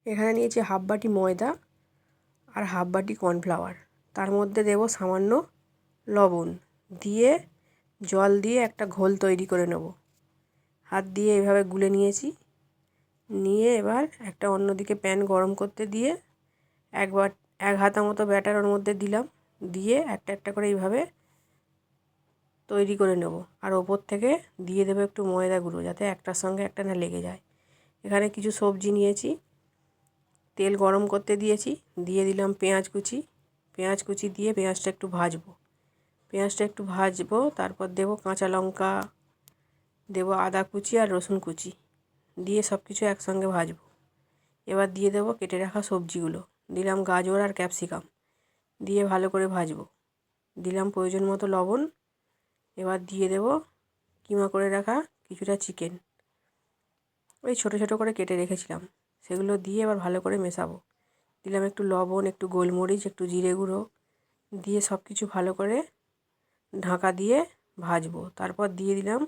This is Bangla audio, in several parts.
এখানে নিয়েছি হাফ বাটি ময়দা আর হাফ বাটি কর্নফ্লাওয়ার, তার মধ্যে দেব সামান্য লবণ, দিয়ে জল দিয়ে একটা ঘোল তৈরি করে নেব। হাত দিয়ে এভাবে গুলে নিয়েছি, নিয়ে এবার একটা অন্যদিকে প্যান গরম করতে দিয়ে এক হাতা মতো ব্যাটার ওর মধ্যে দিলাম, দিয়ে একটা একটা করে এইভাবে তৈরি করে নেব। আর ওপর থেকে দিয়ে দেবো একটু ময়দা গুঁড়ো, যাতে একটার সঙ্গে একটা না লেগে যায়। এখানে কিছু সবজি নিয়েছি, তেল গরম করতে দিয়েছি, দিয়ে দিলাম পেঁয়াজ কুচি দিয়ে পেঁয়াজটা একটু ভাজবো। তারপর দেবো কাঁচা লঙ্কা, দেবো আদা কুচি আর রসুন কুচি, দিয়ে সব কিছু একসঙ্গে ভাজবো। এবার দিয়ে দেবো কেটে রাখা সবজিগুলো, দিলাম গাজর আর ক্যাপসিকাম, দিয়ে ভালো করে ভাজবো। দিলাম প্রয়োজন মতো লবণ। এবার দিয়ে দেবো কিমা করে রাখা কিছুটা চিকেন, ওই ছোটো ছোটো করে কেটে রেখেছিলাম, সেগুলো দিয়ে এবার ভালো করে মেশাবো। দিলাম একটু লবণ, একটু গোলমরিচ, একটু জিরে গুঁড়ো, দিয়ে সব কিছু ভালো করে ঢাকা দিয়ে ভাজবো। তারপর দিয়ে দিলাম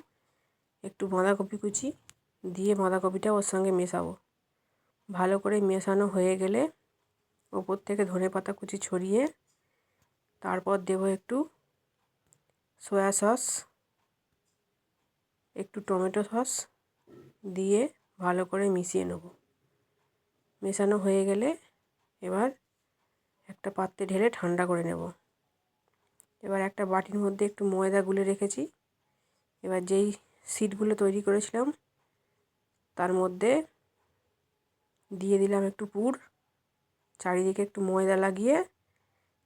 একটু বাঁধাকপি কুচি, দিয়ে বাঁধাকপিটা ওর সঙ্গে মেশাবো। ভালো করে মেশানো হয়ে গেলে ওপর থেকে ধনেপাতা কুচি ছড়িয়ে তারপর দেবো একটু সয়া সস, একটু টমেটো সস, দিয়ে ভালো করে মিশিয়ে নেব। মেশানো হয়ে গেলে এবার একটা পাত্রে ঢেলে ঠান্ডা করে নেব। এবার একটা বাটির মধ্যে একটু ময়দা গুলে রেখেছি, এবার যেই শিটগুলো তৈরি করেছিলাম তার মধ্যে দিয়ে দিলাম একটু পুর, চারিদিকে একটু ময়দা লাগিয়ে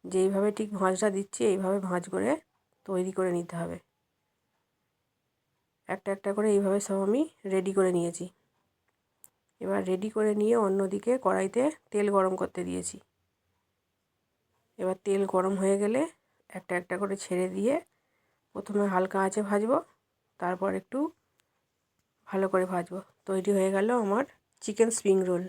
যেইভাবে ঠিক ভাঁজটা দিচ্ছি এইভাবে ভাঁজ করে তৈরি করে নিতে হবে। একটা একটা করে এইভাবে সব আমি রেডি করে নিয়েছি। এবার রেডি করে নিয়ে অন্যদিকে কড়াইতে তেল গরম করতে দিয়েছি। এবার তেল গরম হয়ে গেলে একটা একটা করে ছেড়ে দিয়ে প্রথমে হালকা আঁচে ভাজবো, তারপর একটু ভালো করে ভাজবো। তৈরি হয়ে গেল আমার চিকেন স্প্রিং রোল।